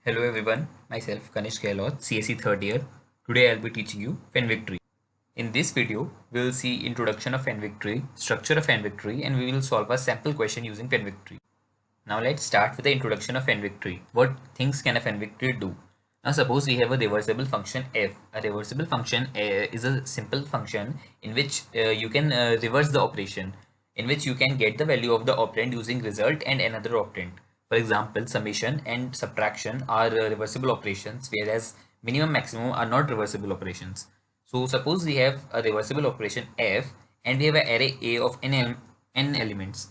Hello everyone, myself Kanish Gehlot, CSE third year. Today I'll be teaching you Fenwick tree. In this video, we will see introduction of Fenwick tree, structure of Fenwick tree, and we will solve a sample question using Fenwick tree. Now let's start with the introduction of Fenwick tree. What things can a Fenwick tree do? Now suppose we have a reversible function f. A reversible function is a simple function in which you can reverse the operation, in which you can get the value of the operand using result and another operand. For example, summation and subtraction are reversible operations, whereas minimum maximum are not reversible operations. So suppose we have a reversible operation f and we have an array A of n elements.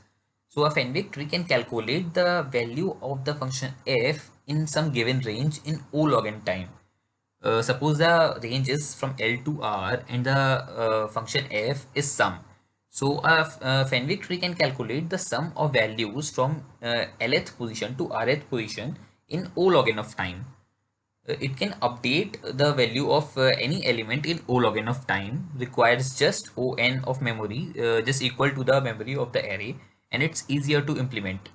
So a Fenwick tree can calculate the value of the function f in some given range in O log n time. Suppose the range is from L to R and the function f is sum. So a Fenwick tree can calculate the sum of values from Lth position to Rth position in O log n of time. It can update the value of any element in O log n of time, requires just On of memory, just equal to the memory of the array, and it's easier to implement.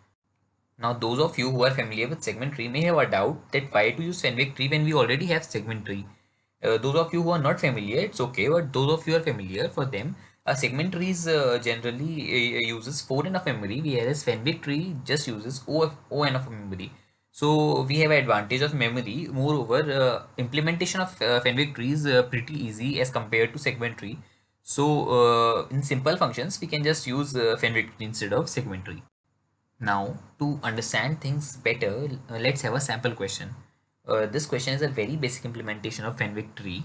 Now those of you who are familiar with segment tree may have a doubt that why to use Fenwick tree when we already have segment tree. Those of you who are not familiar, it's okay, but those of you are familiar, for them a segment trees generally uses 4n of memory, whereas Fenwick tree just uses On of memory. So we have advantage of memory. Moreover, implementation of Fenwick tree is pretty easy as compared to segment tree. So in simple functions, we can just use Fenwick tree instead of segment tree. Now, to understand things better, let's have a sample question. This question is a very basic implementation of Fenwick tree.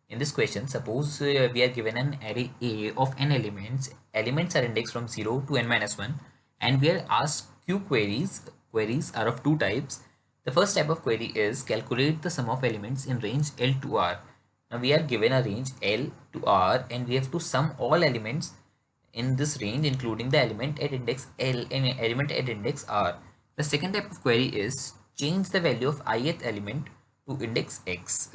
In this question, suppose we are given an array A of n elements. Elements are indexed from 0 to n minus 1, and we are asked few queries. Queries are of two types. The first type of query is calculate the sum of elements in range L to R. Now we are given a range L to R, and we have to sum all elements in this range including the element at index L and element at index R. The second type of query is change the value of ith element to index X.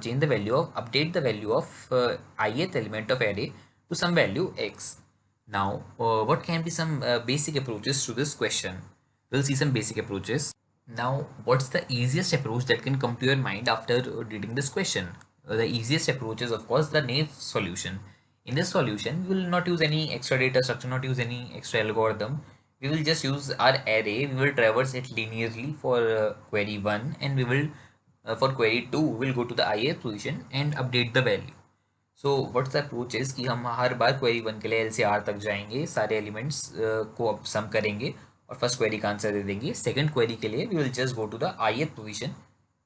Change the value of, update the value of ith element of array to some value X. Now, what can be some basic approaches to this question? We'll see some basic approaches. Now, what's the easiest approach that can come to your mind after reading this question? The easiest approach is, of course, the naive solution. In this solution, we will not use any extra data structure, not use any extra algorithm. We will just use our array. We will traverse it linearly for query 1, and we will for query 2 we will go to the ith position and update the value. So what's the approach is कि हम हर बार query 1 के लिए L से R तक जाएंगे, सारे elements को sum करेंगे और फर्स्ट क्वेरी का आंसर दे देंगे. सेकंड क्वेरी के लिए we will just go to the ith position.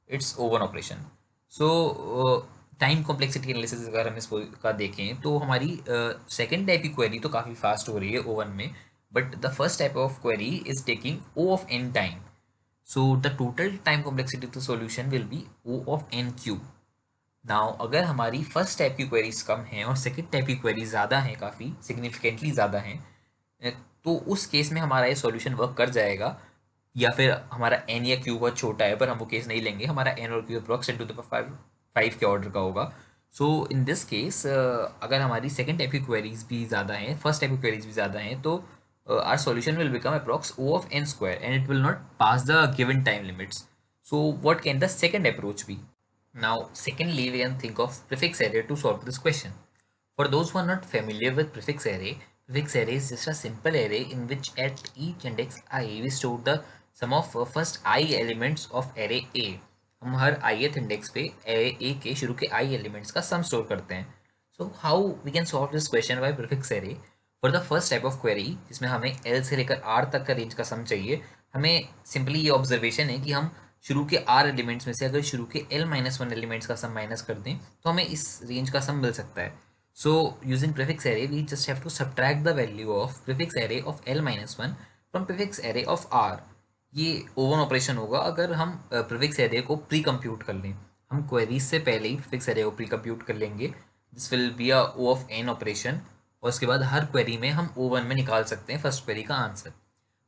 It's O one operation. So time complexity analysis अगर हम इसका देखें तो हमारी सेकंड टाइप की क्वेरी तो काफ़ी फास्ट हो रही है ओवन में, but the first type of query is taking O of n time. So the total time complexity of the solution will be O of n cube. Now अगर हमारी first type की queries कम हैं और second type की queries ज़्यादा हैं, काफ़ी significantly ज़्यादा हैं, तो उस केस में हमारा ये सॉल्यूशन वर्क कर जाएगा. या फिर हमारा n या q बहुत छोटा है, पर हम वो केस नहीं लेंगे, हमारा n और q approx 10 to the power 5 के ऑर्डर का होगा. सो इन दिस केस अगर हमारी सेकंड टाइप की क्वेरीज भी ज़्यादा हैं, फर्स्ट टाइप की क्वेरीज भी ज़्यादा हैं, तो our solution will become approx O of n square and it will not pass the given time limits. So what can the second approach be? Now, secondly, we can think of prefix array to solve this question. For those who are not familiar with prefix array is just a simple array in which at each index I we store the sum of first I elements of array A. हम हर ith index पे array A के शुरू के I elements का sum store करते हैं. So how we can solve this question by prefix array? For the first type of query जिसमें हमें L से लेकर R तक का रेंज का sum चाहिए, हमें सिंपली ये ऑब्जर्वेशन है कि हम शुरू के R एलिमेंट्स में से अगर शुरू के L-1 एलिमेंट्स का सम माइनस कर दें तो हमें इस रेंज का सम मिल सकता है. So using prefix array we just have to subtract the value of prefix array of L-1 from prefix array of R. ये ओवन ऑपरेशन होगा अगर हम प्रीफिक्स एरे को प्री कंप्यूट कर लें. हम क्वेरीज से पहले ही प्रीफिक्स एरे को प्री कंप्यूट कर लेंगे. This will be a O of n operation, और उसके बाद हर क्वेरी में हम O1 में निकाल सकते हैं फर्स्ट क्वेरी का answer.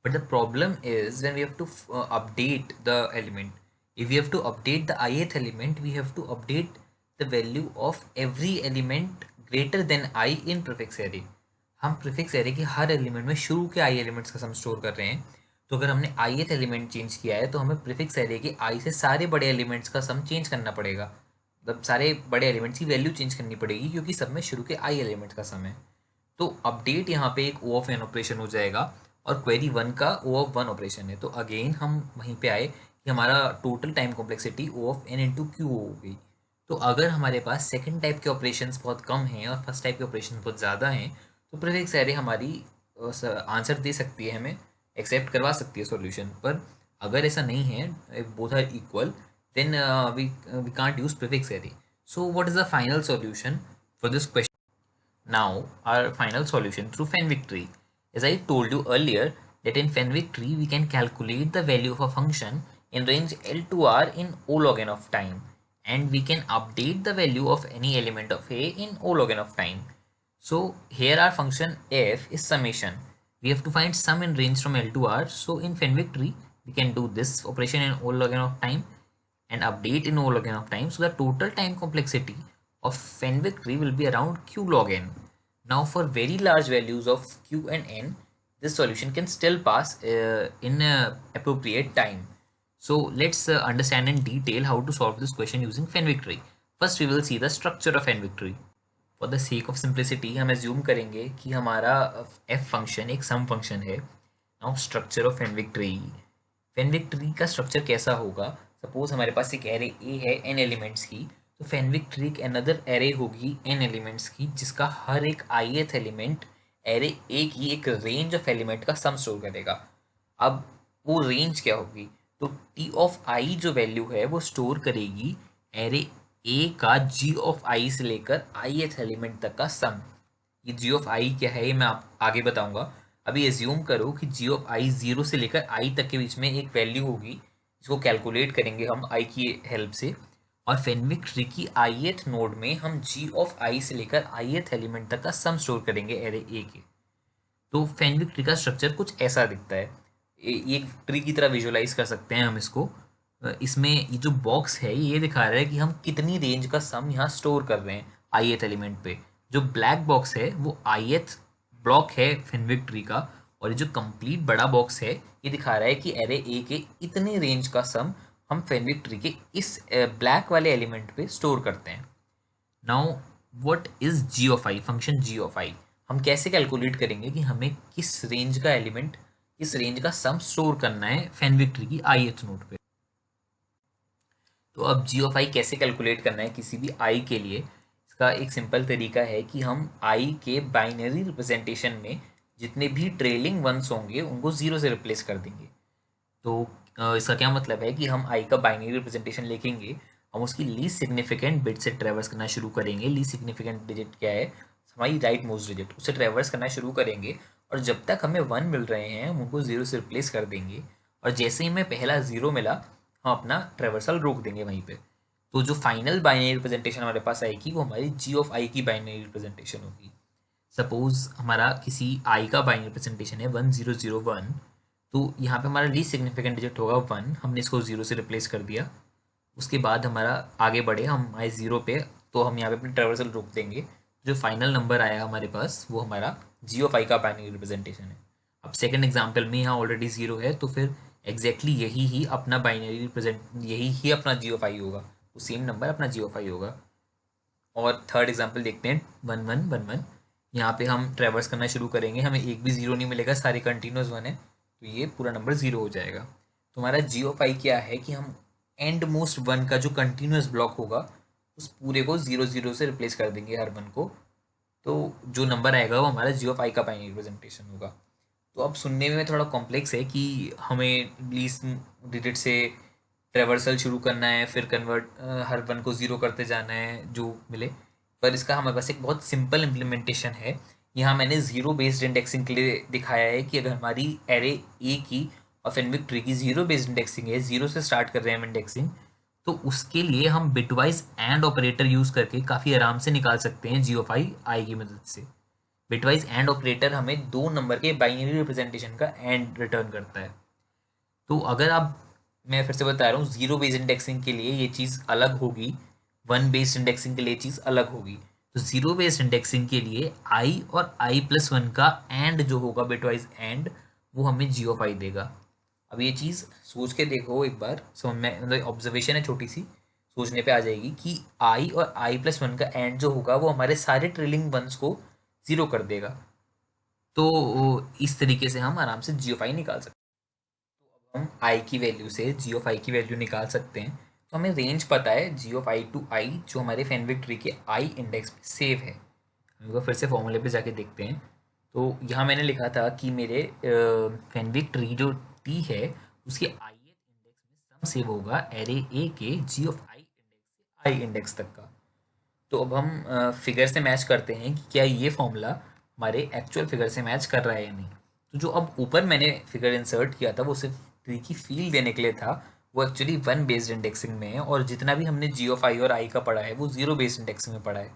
But the problem is when we have to update the element. If we have to update the ith element, we have to update the value of every element greater than I in prefix array. हम prefix array के हर element में शुरू के I elements का सम store कर रहे हैं. तो अगर हमने ith एलिमेंट चेंज किया है तो हमें प्रीफिक्स एरे के i से सारे बड़े एलिमेंट्स का सम चेंज करना पड़ेगा, मतलब सारे बड़े एलिमेंट्स की वैल्यू चेंज करनी पड़ेगी क्योंकि सब में शुरू के i एलिमेंट का सम है। तो अपडेट यहाँ पे एक O ऑफ n ऑपरेशन हो जाएगा और क्वेरी 1 का O ऑफ 1 ऑपरेशन है। तो अगेन हम वहीं पे आए कि हमारा total time complexity O of n into Q हो गई। तो अगर हमारे पास सेकंड टाइप के ऑपरेशंस बहुत कम हैं और फर्स्ट टाइप के ऑपरेशन बहुत ज़्यादा हैं तो प्रीफिक्स एरे हमारी आंसर दे सकती है, हमें एक्सेप्ट करवा सकती है सॉल्यूशन। पर अगर ऐसा नहीं है, both are equal, then we can't use prefix array. So what is the final solution for this question? Now, our final solution through Fenwick-Tree. As I told you earlier, that in Fenwick-Tree we can calculate the value of a function in range L to R in O log n of time, and we can update the value of any element of A in O log n of time. So here our function f is summation. We have to find sum in range from L to R. So in Fenwick-Tree we can do this operation in O log n of time and update in O log n of time. So the total time complexity of Fenwick-Tree will be around q log n. Now for very large values of q and n, this solution can still pass in appropriate time. So let's understand in detail how to solve this question using Fenwick-Tree. First we will see the structure of Fenwick-Tree. For the sake of simplicity हम assume करेंगे कि हमारा f function एक sum function है. Now structure of Fenwick-Tree. Fenwick-Tree का structure कैसा होगा? Suppose हमारे पास एक array A है n elements की, तो Fenwick-Tree एक अनदर एरे होगी n एलिमेंट्स की जिसका हर एक ith एलिमेंट एरे A की एक रेंज ऑफ एलिमेंट का सम स्टोर करेगा। अब वो रेंज क्या होगी? तो t ऑफ i जो वैल्यू है वो स्टोर करेगी एरे A का g ऑफ i से लेकर ith एलिमेंट तक का सम। ये g ऑफ i क्या है ये मैं आप आगे बताऊंगा। अभी एज्यूम करो कि g ऑफ i 0 से लेकर i तक के बीच में एक वैल्यू होगी, इसको कैलकुलेट करेंगे हम i की हेल्प से। और Fenwick-Tree की ith नोड में हम g ऑफ i से लेकर ith एलिमेंट तक का सम स्टोर करेंगे एरे A के। तो Fenwick-Tree का स्ट्रक्चर कुछ ऐसा दिखता है। ये एक ट्री की तरह विजुअलाइज कर सकते हैं हम इसको। इसमें ये जो बॉक्स है ये दिखा रहा है कि हम कितनी रेंज का सम यहाँ स्टोर कर रहे हैं ith एलिमेंट पे। जो ब्लैक बॉक्स है वो ith ब्लॉक है Fenwick-Tree का, और ये जो कंप्लीट बड़ा बॉक्स है ये दिखा रहा है कि एरे A के इतनी रेंज का सम हम Fenwick-Tree के इस ब्लैक वाले एलिमेंट पे स्टोर करते हैं। Now what is g of i? Function g of i हम कैसे कैलकुलेट करेंगे कि हमें किस रेंज का एलिमेंट, किस रेंज का सम स्टोर करना है Fenwick-Tree की ith नोड पे। तो अब g ऑफ i कैसे कैलकुलेट करना है किसी भी i के लिए, इसका एक सिंपल तरीका है कि हम i के बाइनरी रिप्रेजेंटेशन में जितने भी ट्रेलिंग वंस होंगे उनको 0 से रिप्लेस कर देंगे। तो इसका क्या मतलब है कि हम i का बाइनरी रिप्रेजेंटेशन लिखेंगे, हम उसकी लीस्ट सिग्निफिकेंट बिट से ट्रेवर्स करना शुरू करेंगे। लीस्ट सिग्निफिकेंट डिजिट क्या है? हमारी राइट मोस्ट डिजिट, उससे ट्रेवर्स करना शुरू करेंगे और जब तक हमें 1 मिल रहे हैं हम उनको 0 से रिप्लेस कर देंगे, और जैसे ही हमें पहला 0 मिला हम अपना ट्रेवर्सल रोक देंगे वहीं पे। तो जो फाइनल बाइनरी रिप्रेजेंटेशन हमारे पास आएगी वो हमारी g ऑफ i की बाइनरी रिप्रेजेंटेशन होगी। सपोज हमारा किसी i का बाइनरी रिप्रेजेंटेशन है 1001, तो यहाँ पे हमारा लीस्ट सिग्निफिकेंट डिजिट होगा 1, हमने इसको 0 से रिप्लेस कर दिया। उसके बाद हमारा आगे बढ़े हम आए 0 पे, तो हम यहाँ पे अपनी ट्रेवर्सल रोक देंगे। जो फाइनल नंबर आया हमारे पास वो हमारा g ऑफ i का बाइनरी रिप्रेजेंटेशन है। अब सेकंड एग्जांपल में यहाँ ऑलरेडी 0 है तो फिर एग्जैक्टली यही ही अपना बाइनरी रिप्रेजेंट, यही ही अपना g ऑफ i होगा, वो सेम नंबर अपना g ऑफ i होगा। और थर्ड एग्जाम्पल देखते हैं 1111। यहाँ पे हम ट्रेवर्स करना शुरू करेंगे, हमें एक भी 0 नहीं मिलेगा, सारे कंटिन्यूस 1 है, तो ये पूरा नंबर 0 हो जाएगा। तो हमारा g ऑफ i क्या है कि हम एंड मोस्ट 1 का जो कंटिन्यूस ब्लॉक होगा उस पूरे को 0 0 से रिप्लेस कर देंगे हर 1 को, तो जो नंबर आएगा वो हमारा g ऑफ i का बाइनरी रिप्रेजेंटेशन होगा। तो अब सुनने में थोड़ा कॉम्प्लेक्स है कि हमें लीस्ट डिजिट से ट्रेवर्सल शुरू करना है, फिर कन्वर्ट हर 1 को 0 करते जाना है जो मिले, पर इसका हमारे पास एक बहुत सिंपल इम्प्लीमेंटेशन है। यहाँ मैंने 0 बेस्ड इंडेक्सिंग के लिए दिखाया है कि अगर हमारी एरे A की और Fenwick-Tree की 0 बेस्ड इंडेक्सिंग है, 0 से स्टार्ट कर रहे हैं हम इंडेक्सिंग, तो उसके लिए हम बिटवाइज एंड ऑपरेटर यूज़ करके काफ़ी आराम से निकाल सकते हैं g ऑफ i की मदद से। बिटवाइज एंड ऑपरेटर हमें 2 नंबर के बाइनरी रिप्रेजेंटेशन का एंड रिटर्न करता है। तो अगर आप, मैं फिर से बता रहा हूँ, 0 बेस्ड इंडेक्सिंग के लिए ये चीज़ अलग होगी, 1 बेस्ड इंडेक्सिंग के लिए चीज़ अलग होगी। तो 0 बेस्ड इंडेक्सिंग के लिए i और i+1 का एंड जो होगा बिटवाइज एंड, वो हमें g ऑफ i देगा। अब ये चीज़ सोच के देखो एक बार, समझ में, मतलब ऑब्जर्वेशन है छोटी सी, सोचने पे आ जाएगी कि आई और i+1 का एंड जो होगा वो हमारे सारे ट्रेलिंग वंस को ज़ीरो कर देगा। तो इस तरीके से हम आराम से जी ऑफ आई निकाल सकते हैं। हम आई की वैल्यू से जी ऑफ आई की वैल्यू निकाल सकते हैं। तो हमें रेंज पता है जी ऑफ आई टू आई, जो हमारे फैनविक ट्री के आई इंडेक्स पे सेव है। हम एक बार फिर से फॉर्मूले पे जाके देखते हैं। तो यहाँ मैंने लिखा था कि मेरे फैनविक ट्री जो टी है उसके आई इंडेक्स में सम सेव होगा एरे ए के जी ऑफ आई इंडेक्स से आई इंडेक्स तक का। तो अब हम फिगर से मैच करते हैं कि क्या ये फॉर्मूला हमारे एक्चुअल फिगर से मैच कर रहा है या नहीं। तो जो अब ऊपर मैंने फिगर इंसर्ट किया था वो सिर्फ ट्री की फील देने के लिए था, वो एक्चुअली वन बेस्ड इंडेक्सिंग में है, और जितना भी हमने जी ऑफ आई और आई का पढ़ा है वो जीरो बेस्ड इंडेक्सिंग में पढ़ा है।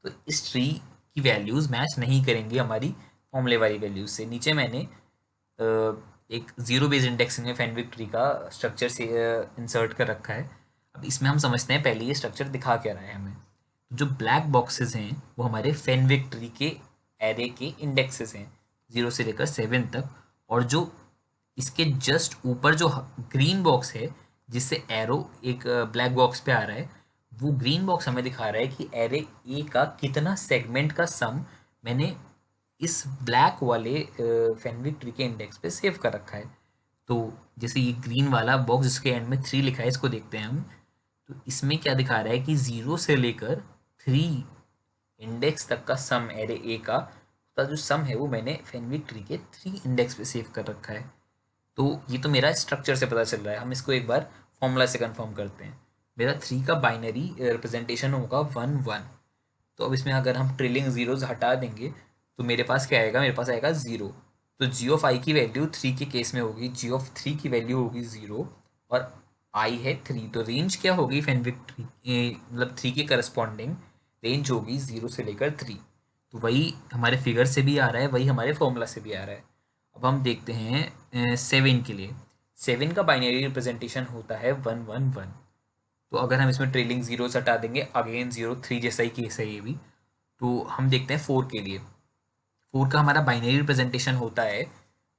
तो इस ट्री की वैल्यूज़ मैच नहीं करेंगी हमारी फॉर्मूले वाली वैल्यूज से। नीचे मैंने एक जीरो बेस्ड इंडेक्सिंग में फैनविक ट्री का स्ट्रक्चर से इंसर्ट कर रखा है। अब इसमें हम समझते हैं पहले ये स्ट्रक्चर दिखा क्या रहा है हमें। जो ब्लैक बॉक्सेस हैं वो हमारे फैनविक ट्री के एरे के इंडेक्सेस हैं 0 से लेकर 7 तक, और जो इसके जस्ट ऊपर जो ग्रीन बॉक्स है जिससे एरो एक ब्लैक बॉक्स पे आ रहा है, वो ग्रीन बॉक्स हमें दिखा रहा है कि एरे ए का कितना सेगमेंट का सम मैंने इस ब्लैक वाले फैनविक ट्री के इंडेक्स पे सेव कर रखा है। तो जैसे ये ग्रीन वाला बॉक्स जिसके एंड में 3 लिखा है, इसको देखते हैं हम। तो इसमें क्या दिखा रहा है कि 0 से लेकर 3 इंडेक्स तक का सम एरे ए का जो सम है वो मैंने फैनविक ट्री के 3 इंडेक्स पे सेव कर रखा है। तो ये तो मेरा स्ट्रक्चर से पता चल रहा है। हम इसको एक बार फॉर्मूला से कंफर्म करते हैं। मेरा 3 का बाइनरी रिप्रेजेंटेशन होगा 1 1। तो अब इसमें अगर हम ट्रिलिंग जीरोज हटा देंगे तो मेरे पास क्या आएगा, मेरे पास आएगा 0। तो जी ऑफ आई की वैल्यू 3 के केस में होगी, जी ऑफ 3 की वैल्यू होगी 0, और आई है 3। तो रेंज क्या होगी फैनविक ट्री, मतलब 3 के करस्पॉन्डिंग रेंज होगी 0 से लेकर 3। तो वही हमारे फिगर से भी आ रहा है, वही हमारे फॉर्मूला से भी आ रहा है। अब हम देखते हैं 7 के लिए। 7 का बाइनरी रिप्रेजेंटेशन होता है 1 1 1। तो अगर हम इसमें ट्रेलिंग जीरो हटा देंगे, अगेन 0 3 जैसा ही केस है ये भी। तो हम देखते हैं 4 के लिए। 4 का हमारा बाइनरी रिप्रेजेंटेशन होता है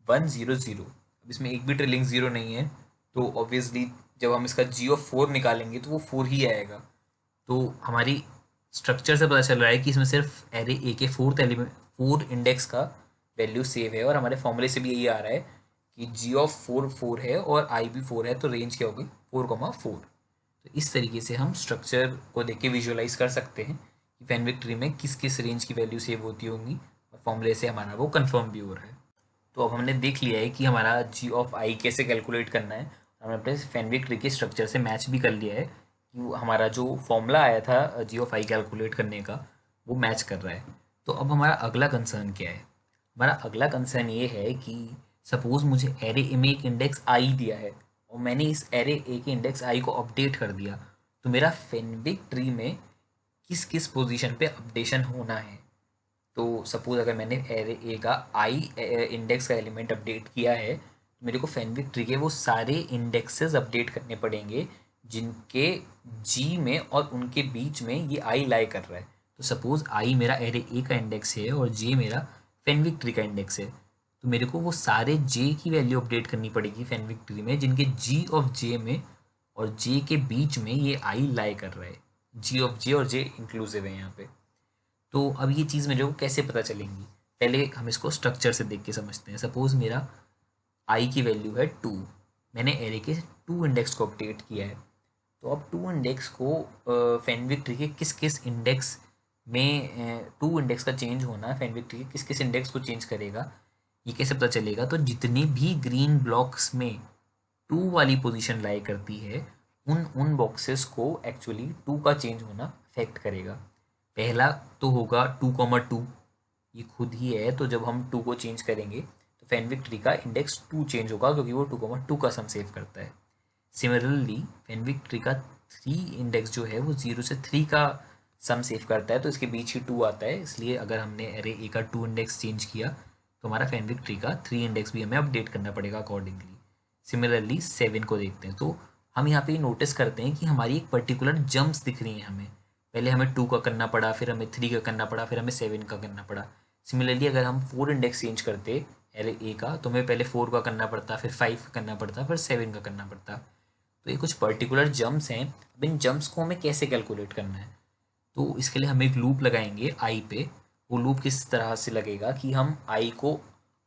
1 0 0। अब इसमें एक भी ट्रेलिंग जीरो नहीं है, तो ऑब्वियसली जब हम इसका जी ऑफ 4 निकालेंगे तो वो 4 ही आएगा। तो हमारी स्ट्रक्चर से पता चल रहा है कि इसमें सिर्फ एरे ए के 4th एलिमेंट 4 इंडेक्स का वैल्यू सेव है, और हमारे फॉर्मूले से भी यही आ रहा है कि जी ऑफ 4 4 है और आई भी 4 है, तो रेंज क्या होगी 4 4। तो इस तरीके से हम स्ट्रक्चर को देख के विजुअलाइज कर सकते हैं कि फैनविक ट्री में किस किस रेंज की वैल्यू सेव होती होंगी, और फॉर्मूले से हमारा वो कंफर्म भी हो रहा है। तो अब हमने देख लिया है कि हमारा जी ऑफ आई कैसे कैलकुलेट करना है। हमने अपने फैनविक ट्री के स्ट्रक्चर से मैच भी कर लिया है कि हमारा जो फॉर्मूला आया था जी ऑफ आई कैलकुलेट करने का वो मैच कर रहा है। तो अब हमारा अगला कंसर्न क्या है? हमारा अगला कंसर्न ये है कि सपोज मुझे एरे ए में एक इंडेक्स आई दिया है और मैंने इस एरे ए के इंडेक्स आई को अपडेट कर दिया, तो मेरा फैनविक ट्री में किस किस पोजीशन पे अपडेशन होना है। तो सपोज अगर मैंने एरे ए का आई इंडेक्स का एलिमेंट अपडेट किया है, तो मेरे को फैनविक ट्री के वो सारे इंडेक्सेस अपडेट करने पड़ेंगे जिनके जी में और उनके बीच में ये आई लाई कर रहा है। तो सपोज आई मेरा एरे ए का इंडेक्स है और जे मेरा फैनविक ट्री का इंडेक्स है, तो मेरे को वो सारे जे की वैल्यू अपडेट करनी पड़ेगी फैनविक ट्री में जिनके जी ऑफ जे में और जे के बीच में ये आई लाई कर रहा है। जी ऑफ जे और जे इंक्लूसिव है यहाँ पे। तो अब ये चीज़ मेरे को कैसे पता चलेंगी? पहले हम इसको स्ट्रक्चर से देख के समझते हैं। सपोज मेरा आई की वैल्यू है 2, मैंने एरे के 2 इंडेक्स को अपडेट किया है। तो अब 2 इंडेक्स को फैनविक ट्री के किस किस इंडेक्स में 2 इंडेक्स का चेंज होना, फैनविक ट्री के किस किस इंडेक्स को चेंज करेगा, ये कैसे पता चलेगा? तो जितने भी ग्रीन ब्लॉक्स में 2 वाली पोजीशन लाई करती है उन उन बॉक्सेस को एक्चुअली 2 का चेंज होना अफेक्ट करेगा। पहला तो होगा 2,2, ये खुद ही है, तो जब हम 2 को चेंज करेंगे तो फैनविक ट्री का इंडेक्स 2 चेंज होगा क्योंकि वो 2,2 का सम सेव करता है। सिमिलरली फैनविक ट्री का 3 इंडेक्स जो है वो 0 से 3 का सम सेव करता है, तो इसके बीच ही 2 आता है, इसलिए अगर हमने एरे ए का 2 इंडेक्स चेंज किया तो हमारा फैनविक ट्री का 3 इंडेक्स भी हमें अपडेट करना पड़ेगा अकॉर्डिंगली। सिमिलरली 7 को देखते हैं, तो हम यहाँ पे नोटिस करते हैं कि हमारी एक पर्टिकुलर जंप्स दिख रही हैं हमें। पहले हमें 2 का करना पड़ा, फिर हमें 3 का करना पड़ा, फिर हमें 7 का करना पड़ा। सिमिलरली अगर हम 4 इंडेक्स चेंज करते एरे ए का, तो हमें पहले 4 का करना पड़ता, फिर 5 का करना पड़ता, फिर 7 का करना पड़ता। तो ये कुछ पर्टिकुलर जम्प्स हैं। अब इन जम्प्स को हमें कैसे कैलकुलेट करना है, तो इसके लिए हम एक लूप लगाएंगे आई पे। वो लूप किस तरह से लगेगा कि हम आई को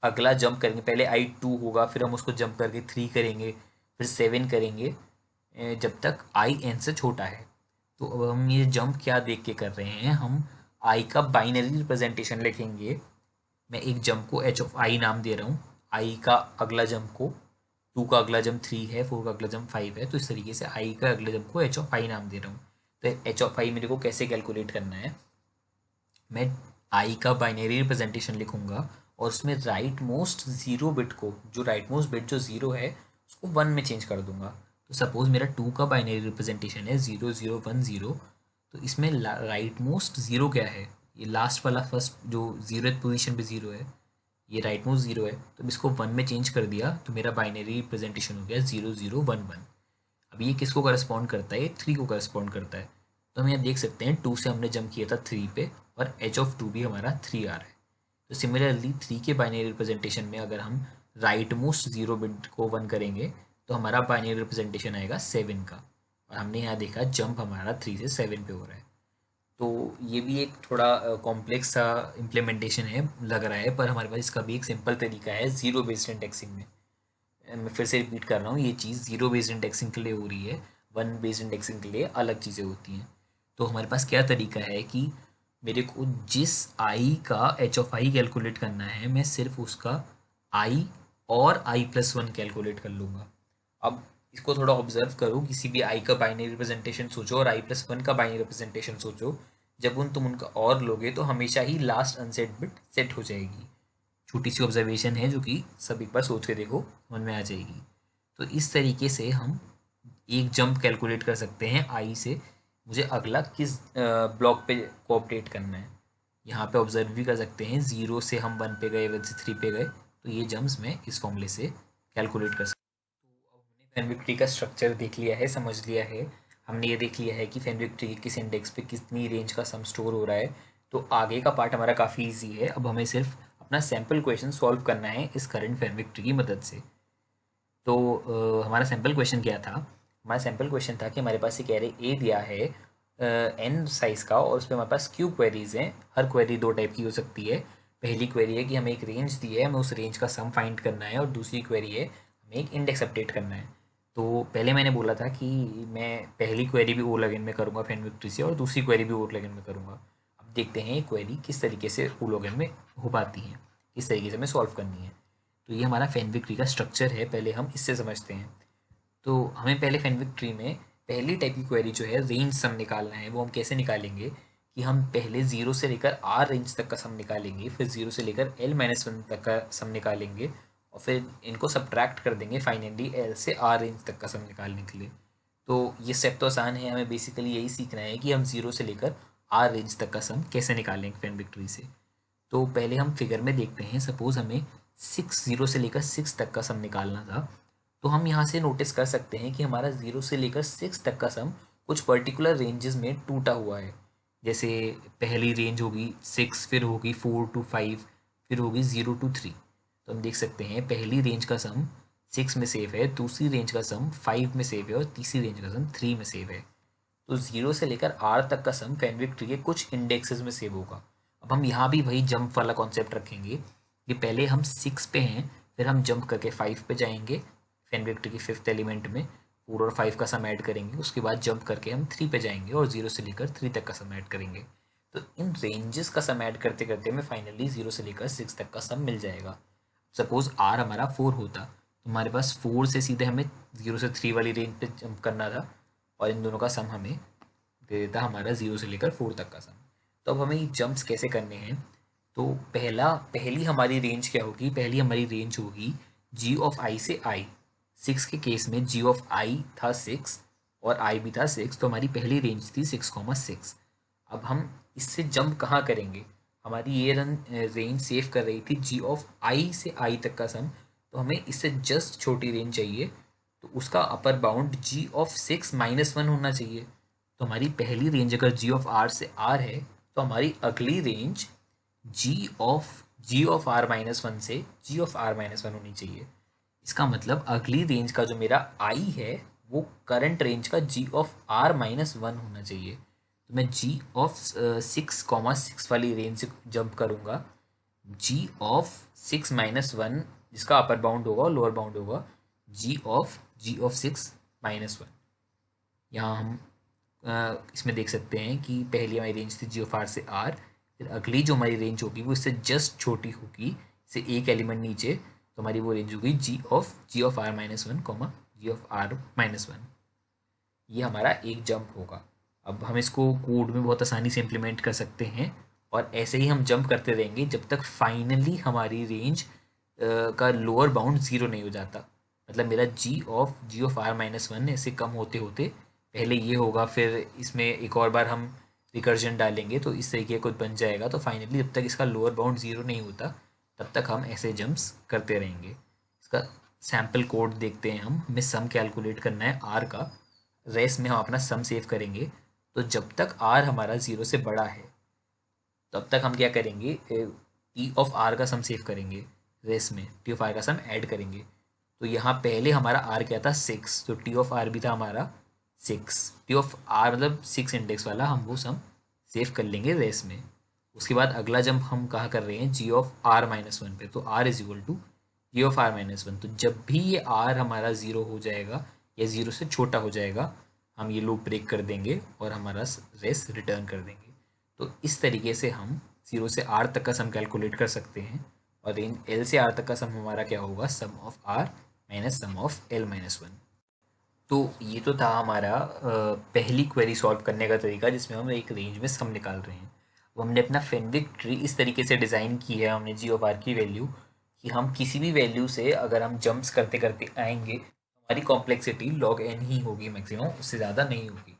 अगला जंप करेंगे, पहले आई 2 होगा, फिर हम उसको जंप करके 3 करेंगे, फिर 7 करेंगे, जब तक आई एन से छोटा है। तो अब हम ये जंप क्या देख के कर रहे हैं, हम आई का बाइनरी रिप्रेजेंटेशन लिखेंगे। मैं एक जंप को एच ऑफ आई नाम दे रहा हूँ, आई का अगला जंप को 2 का अगला जंप 3 है, 4 का अगला जंप 5 है, तो इस तरीके से आई का अगले जंप को एच ऑफ आई नाम दे रहा हूँ। तो एच ऑफ आई मेरे को कैसे कैलकुलेट करना है, मैं आई का बाइनरी रिप्रेजेंटेशन लिखूंगा और उसमें राइट मोस्ट जीरो बिट को, जो राइट मोस्ट बिट जो जीरो है उसको 1 में चेंज कर दूंगा। तो सपोज मेरा 2 का बाइनरी रिप्रेजेंटेशन है 0010, तो इसमें राइट मोस्ट जीरो क्या है, ये लास्ट वाला फर्स्ट जो जीरो पोजीशन पे जीरो है, ये राइट मोस्ट जीरो है, तो इसको 1 में चेंज कर दिया तो मेरा बाइनरी रिप्रेजेंटेशन हो गया 0011। अब ये किसको करस्पॉन्ड करता है, ये 3 को करस्पॉन्ड करता है। तो हम यहाँ देख सकते हैं 2 से हमने जंप किया था 3 पे, और एच ऑफ 2 भी हमारा 3 आ रहा है। तो सिमिलरली 3 के बाइनरी रिप्रेजेंटेशन में अगर हम राइट मोस्ट जीरो बिट को 1 करेंगे तो हमारा बाइनरी रिप्रेजेंटेशन आएगा 7 का, और हमने यहाँ देखा जंप हमारा 3 से 7 पे हो रहा है। तो ये भी एक थोड़ा कॉम्प्लेक्स सा इम्प्लीमेंटेशन है लग रहा है, पर हमारे पास इसका भी एक सिंपल तरीका है जीरो बेस्ड इंडेक्सिंग में। मैं फिर से रिपीट कर रहा हूँ, ये चीज़ जीरो बेस्ड इंडेक्सिंग के लिए हो रही है, 1 बेस्ड इंडेक्सिंग के लिए अलग चीज़ें होती हैं। तो हमारे पास क्या तरीका है कि मेरे को जिस आई का एच ऑफ आई कैलकुलेट करना है, मैं सिर्फ उसका आई और i+1 कैलकुलेट कर लूँगा। अब इसको थोड़ा ऑब्जर्व करो, किसी भी आई का बाइनरी रिप्रेजेंटेशन सोचो और i+1 का बाइनरी रिप्रेजेंटेशन सोचो, जब तुम उनका और लोगे तो हमेशा ही लास्ट अनसेट बिट सेट हो जाएगी। छोटी सी ऑब्जर्वेशन है जो कि सब एक बार सोच के देखो, मन में आ जाएगी। तो इस तरीके से हम एक जंप कैलकुलेट कर सकते हैं आई से, मुझे अगला किस ब्लॉक पे को अपडेट करना है। यहाँ पे ऑब्जर्व भी कर सकते हैं, 0 से हम 1 पे गए, 1 से 3 पे गए, तो ये जम्प्स मैं इस फॉर्मूले से कैलकुलेट कर सकता हूँ। तो अब हमने फैनविक ट्री का स्ट्रक्चर देख लिया है, समझ लिया है। हमने ये देख लिया है कि फैनविक ट्री किस इंडेक्स पे कितनी रेंज का सम स्टोर हो रहा है। तो आगे का पार्ट हमारा काफ़ी ईजी है, अब हमें सिर्फ अपना सैम्पल क्वेश्चन सॉल्व करना है इस करंट फैनविक ट्री की मदद से। तो हमारा सैम्पल क्वेश्चन क्या था, हमारा सैम्पल क्वेश्चन था कि हमारे पास एक एरे ए दिया है एन साइज़ का, और उस पर हमारे पास क्यू क्वेरीज हैं। हर क्वेरी दो टाइप की हो सकती है। पहली क्वेरी है कि हमें एक रेंज दी है, हमें उस रेंज का सम फाइंड करना है, और दूसरी क्वेरी है हमें एक इंडेक्स अपडेट करना है। तो पहले मैंने बोला था कि मैं पहली क्वेरी भी ओ लॉगिन में करूँगा फैनविक ट्री से, और दूसरी क्वेरी भी ओ लॉगिन में करूँगा। अब देखते हैं ये क्वेरी किस तरीके से ओ लॉगिन में हो पाती है, किस तरीके से हमें सॉल्व करनी है। तो ये हमारा फैनविक ट्री का स्ट्रक्चर है, पहले हम इससे समझते हैं। तो हमें पहले फैनविक ट्री में पहली टाइप की क्वेरी जो है रेंज सम निकालना है। वो हम कैसे निकालेंगे कि हम पहले 0 से लेकर आर रेंज तक का सम निकालेंगे, फिर 0 से लेकर L-1 तक का सम निकालेंगे, और फिर इनको सब्ट्रैक्ट कर देंगे फाइनली L से आर रेंज तक का सम निकालने के लिए। तो ये स्टेप तो आसान है, हमें बेसिकली यही सीखना है कि हम 0 से लेकर आर रेंज तक का सम कैसे निकालेंगे फैनविक ट्री से। तो पहले हम फिगर में देखते हैं, सपोज हमें 0 से लेकर 6 तक का सम निकालना था। तो हम यहाँ से नोटिस कर सकते हैं कि हमारा 0 से लेकर 6 तक का सम कुछ पर्टिकुलर रेंजेस में टूटा हुआ है। जैसे पहली रेंज होगी 6, फिर होगी 4 to 5, फिर होगी 0 to 3। तो हम देख सकते हैं पहली रेंज का सम 6 में सेव है, दूसरी रेंज का सम 5 में सेव है, और तीसरी रेंज का सम 3 में सेव है। तो 0 से लेकर R तक का सम फैनविक ट्री के कुछ इंडेक्सेस में सेव होगा। अब हम यहाँ भी वही जंप वाला कॉन्सेप्ट रखेंगे कि पहले हम 6 पे हैं, फिर हम जंप करके 5 पे जाएंगे, फैनविक ट्री के 5th एलिमेंट में 4 और 5 का सम ऐड करेंगे, उसके बाद जंप करके हम 3 पे जाएंगे और 0 से लेकर 3 तक का सम ऐड करेंगे। तो इन रेंजेस का सम ऐड करते करते हमें फाइनली 0 से लेकर 6 तक का सम मिल जाएगा। सपोज R हमारा 4 होता तो हमारे पास 4 से सीधे हमें 0 से 3 वाली रेंज पे जंप करना था, और इन दोनों का सम हमें दे देता हमारा 0 से लेकर 4 तक का सम। तो अब हमें ये जंप्स कैसे करने हैं, तो पहली हमारी रेंज क्या होगी, पहली हमारी रेंज होगी g ऑफ i से i। 6 के केस में g ऑफ i था 6 और i भी था 6, तो हमारी पहली रेंज थी 6,6। अब हम इससे जंप कहाँ करेंगे, हमारी ये रेंज सेव कर रही थी g ऑफ i से i तक का सम, तो हमें इससे जस्ट छोटी रेंज चाहिए, तो उसका अपर बाउंड g ऑफ 6-1 होना चाहिए। तो हमारी पहली रेंज अगर g ऑफ r से r है, तो हमारी अगली range g of G of R minus one से G of R minus one होनी चाहिए। इसका मतलब अगली रेंज का जो मेरा आई है वो करंट रेंज का जी ऑफ आर माइनस वन होना चाहिए। तो मैं जी ऑफ 6,6 वाली रेंज से जंप करूँगा। जी ऑफ 6 - 1 जिसका अपर बाउंड होगा और लोअर बाउंड होगा जी ऑफ 6 - 1। यहाँ हम इसमें देख सकते हैं कि पहली हमारी रेंज थी जी ऑफ आर से आर, फिर अगली जो हमारी रेंज होगी वो इससे जस्ट छोटी होगी, इससे एक एलिमेंट नीचे, तो हमारी वो रेंज होगी G of R minus one comma G of R minus one. ये हमारा एक जंप होगा। अब हम इसको कोड में बहुत आसानी से इम्प्लीमेंट कर सकते हैं और ऐसे ही हम जंप करते रहेंगे जब तक फाइनली हमारी रेंज का लोअर बाउंड ज़ीरो नहीं हो जाता। मतलब मेरा जी ऑफ आर माइनस वन ऐसे कम होते होते पहले ये होगा, फिर इसमें एक और बार हम रिकर्जन डालेंगे तो इस तरीके का कुछ बन जाएगा। तो फाइनली जब तक इसका लोअर बाउंड ज़ीरो नहीं होता तब तक हम ऐसे जंप्स करते रहेंगे। इसका सैम्पल कोड देखते हैं हम। हमें सम कैलकुलेट करना है आर का, रेस में हम अपना सम सेव करेंगे। तो जब तक आर हमारा ज़ीरो से बड़ा है तब तक हम क्या करेंगे, टी ऑफ आर का सम सेव करेंगे, रेस में टी ऑफ आर का सम ऐड करेंगे। तो यहाँ पहले हमारा आर क्या था 6, तो टी ऑफ आर भी था हमारा 6। टी ऑफ आर मतलब 6 इंडेक्स वाला, हम वो सम सेव कर लेंगे रेस में। उसके बाद अगला जंप हम कहाँ कर रहे हैं, G of R minus one पे। तो R is equal to G of R minus one. तो जब भी ये आर हमारा ज़ीरो हो जाएगा या ज़ीरो से छोटा हो जाएगा हम ये लूप ब्रेक कर देंगे और हमारा रेस रिटर्न कर देंगे। तो इस तरीके से हम 0 से आर तक का सम कैलकुलेट कर सकते हैं और रेंज एल से आर तक का सम हमारा क्या होगा, sum of R minus sum of L minus one. तो ये तो था हमारा पहली क्वेरी सॉल्व करने का तरीका जिसमें हम एक रेंज में सम निकाल रहे हैं। वो हमने अपना फेनविक ट्री इस तरीके से डिज़ाइन की है हमने जी ऑफ आर की वैल्यू, कि हम किसी भी वैल्यू से अगर हम जंप्स करते करते आएंगे हमारी कॉम्प्लेक्सिटी लॉग एन ही होगी मैक्सिमम, उससे ज़्यादा नहीं होगी।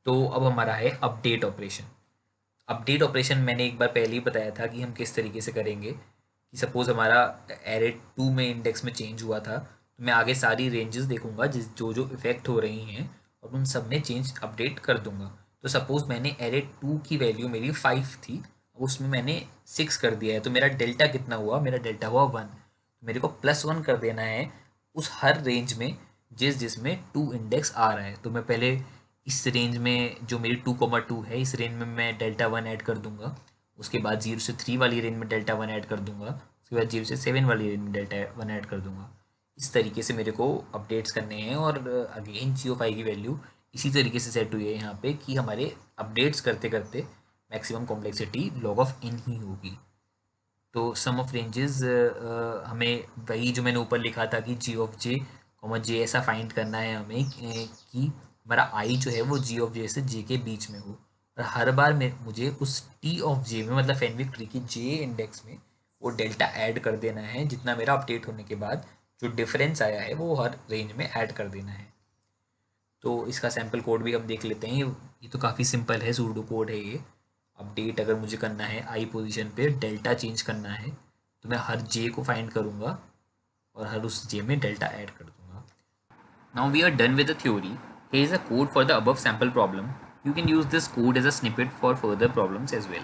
तो अब हमारा है अपडेट ऑपरेशन। अपडेट ऑपरेशन मैंने एक बार पहले ही बताया था कि हम किस तरीके से करेंगे। कि सपोज़ हमारा एरे 2 में इंडेक्स में चेंज हुआ था, तो मैं आगे सारी रेंजेस देखूंगा जिस जो जो इफ़ेक्ट हो रही हैं और उन सब में चेंज अपडेट कर दूंगा। तो सपोज़ मैंने एरे 2 की वैल्यू मेरी 5 थी, अब उसमें मैंने 6 कर दिया है, तो मेरा डेल्टा कितना हुआ, मेरा डेल्टा हुआ 1। तो मेरे को +1 कर देना है उस हर रेंज में जिसमें 2 इंडेक्स आ रहा है। तो मैं पहले इस रेंज में जो मेरी 2,2 है इस रेंज में मैं डेल्टा 1 ऐड कर दूंगा। उसके बाद 0 से 3 वाली रेंज में डेल्टा 1 ऐड कर दूंगा। उसके बाद 0 से 7 वाली रेंज में डेल्टा 1 ऐड कर दूंगा। इस तरीके से मेरे को अपडेट्स करने हैं और अगेन जी ऑफ आई की वैल्यू इसी तरीके से सेट हुई है यहाँ पे कि हमारे अपडेट्स करते करते maximum complexity log of N ही होगी। तो सम ऑफ रेंजेस हमें वही जो मैंने ऊपर लिखा था कि जी ऑफ जे कॉमा जे ऐसा फाइंड करना है हमें कि हमारा आई जो है वो जी ऑफ जे से जे के बीच में हो। और हर बार में मुझे उस टी ऑफ जे में मतलब फेनविक ट्री की जे इंडेक्स में वो डेल्टा ऐड कर देना है, जितना मेरा अपडेट होने के बाद जो डिफरेंस आया है वो हर रेंज में ऐड कर देना है। तो इसका सैम्पल कोड भी हम देख लेते हैं। ये तो काफ़ी सिंपल है, सूडो कोड है ये। अपडेट अगर मुझे करना है आई पोजीशन पे डेल्टा चेंज करना है तो मैं हर जे को फाइंड करूँगा और हर उस जे में डेल्टा ऐड कर दूँगा। Now we are done with the theory. Here is a code for the above sample problem. You can use this code as a snippet for further problems as well.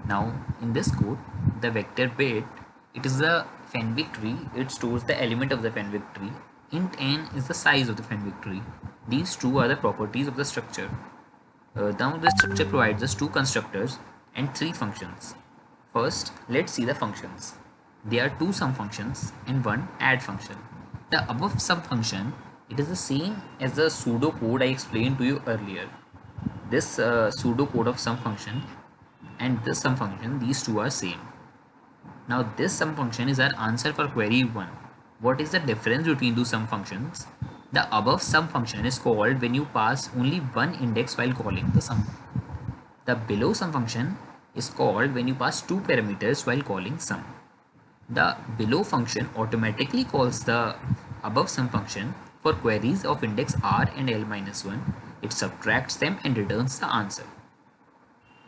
Now in this code, the vector bit, it is the Fenwick tree. It stores the element of the Fenwick tree. Int n is the size of the Fenwick tree. These two are the properties of the structure. Now the structure provides us two constructors and three functions. First, let's see the functions. There are two sum functions and one add function. The above sum function, it is the same as the pseudo code I explained to you earlier. This pseudo code of sum function and this sum function, these two are same. Now this sum function is our answer for query 1. What is the difference between two sum functions? The above sum function is called when you pass only one index while calling the sum. The below sum function is called when you pass two parameters while calling sum. The below function automatically calls the above sum function for queries of index r and l minus 1. It subtracts them and returns the answer.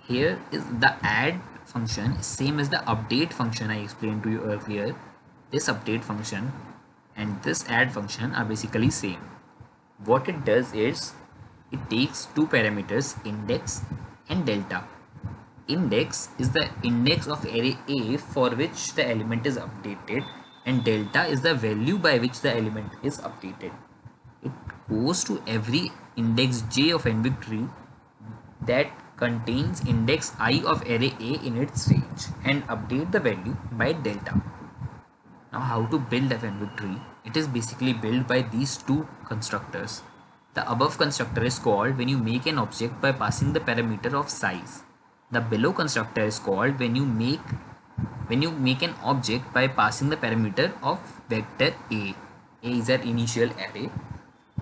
Here is the add function, same as the update function I explained to you earlier. This update function and this add function are basically same. What it does is it takes two parameters, index and delta, Index is the index of array A for which the element is updated, and delta is the value by which the element is updated. It goes to every index j of n-bit that contains index I of array A in its range and update the value by delta. Now, how to build a n-bit tree? It is basically built by these two constructors. The above constructor is called when you make an object by passing the parameter of size. The below constructor is called when you make an object by passing the parameter of vector A. A is our initial array.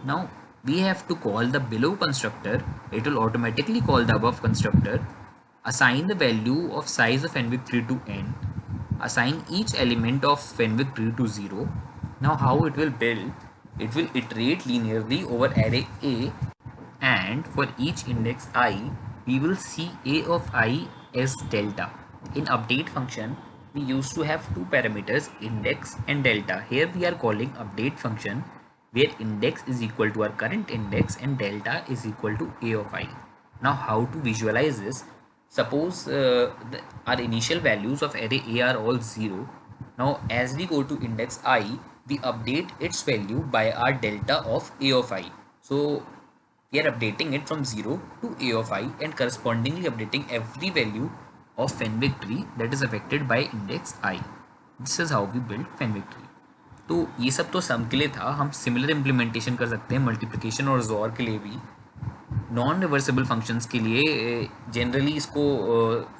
Now we have to call the below constructor. It will automatically call the above constructor, assign the value of size of n-bit tree to n, assign each element of n-bit tree to 0. Now how it will build? It will iterate linearly over array A, and for each index I, we will see A of I as delta. In update function, we used to have two parameters, index and delta. Here we are calling update function, where index is equal to our current index and delta is equal to A of I. Now how to visualize this? Suppose our initial values of array A are all 0. Now as we go to index I, we update its value by our delta of A of I. So we are updating it from 0 to A of I and correspondingly updating every value of Fenwick tree that is affected by index I. This is how we build Fenwick tree. तो ये सब तो सम के लिए था. हम similar implementation कर सकते हैं मल्टीप्लिकेशन और जोर के लिए भी. नॉन रिवर्सिबल फंक्शंस के लिए जनरली इसको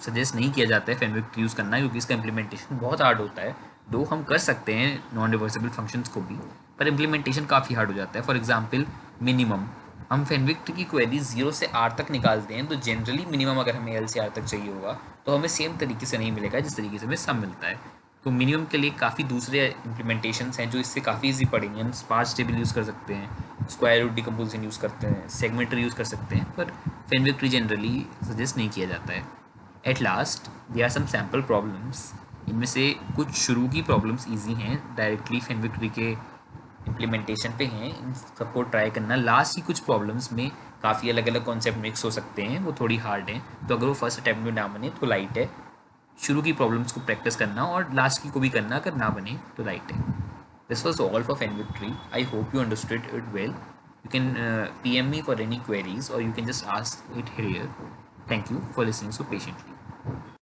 सजेस्ट नहीं किया जाता है फेनविक ट्री यूज़ करना, क्योंकि इसका इम्प्लीमेंटेशन बहुत हार्ड होता है. दो हम कर सकते हैं नॉन रिवर्सिबल फंक्शंस को भी, पर इम्प्लीमेंटेशन काफ़ी हार्ड हो जाता है. फॉर एग्जांपल मिनिमम, हम फेनविक ट्री की क्वेरी 0 से R तक निकालते हैं, तो जनरली मिनिमम अगर हमें L से R तक चाहिए होगा तो हमें सेम तरीके से नहीं मिलेगा जिस तरीके से हमें सम मिलता है. तो मिनिमम के लिए काफ़ी दूसरे इम्प्लीमेंटेशंस हैं जो इससे काफ़ी ईजी पड़ेंगे. हम स्पार्स टेबल यूज़ कर सकते हैं, स्क्वायर रूट डिकम्पोजिशन यूज़ करते हैं, सेगमेंटर यूज़ कर सकते हैं, पर फेनविक ट्री जनरली सजेस्ट नहीं किया जाता है. At last there are some sample problems. इनमें से कुछ शुरू की प्रॉब्लम्स ईजी हैं, डायरेक्टली फेनविक ट्री के इम्प्लीमेंटेशन पे हैं. इन सबको ट्राई करना. लास्ट की कुछ प्रॉब्लम्स में काफ़ी अलग अलग कॉन्सेप्ट मिक्स हो सकते हैं, वो थोड़ी हार्ड हैं. तो अगर वो फर्स्ट अटैम्प्ट में ना बने तो लाइट है. शुरू की प्रॉब्लम्स को प्रैक्टिस करना और लास्ट की को भी करना, अगर ना बने तो राइट है. This was all for Fenwick tree. I hope you understood it well. You can PM me for any queries, or you can just ask it here. Thank you for listening so patiently.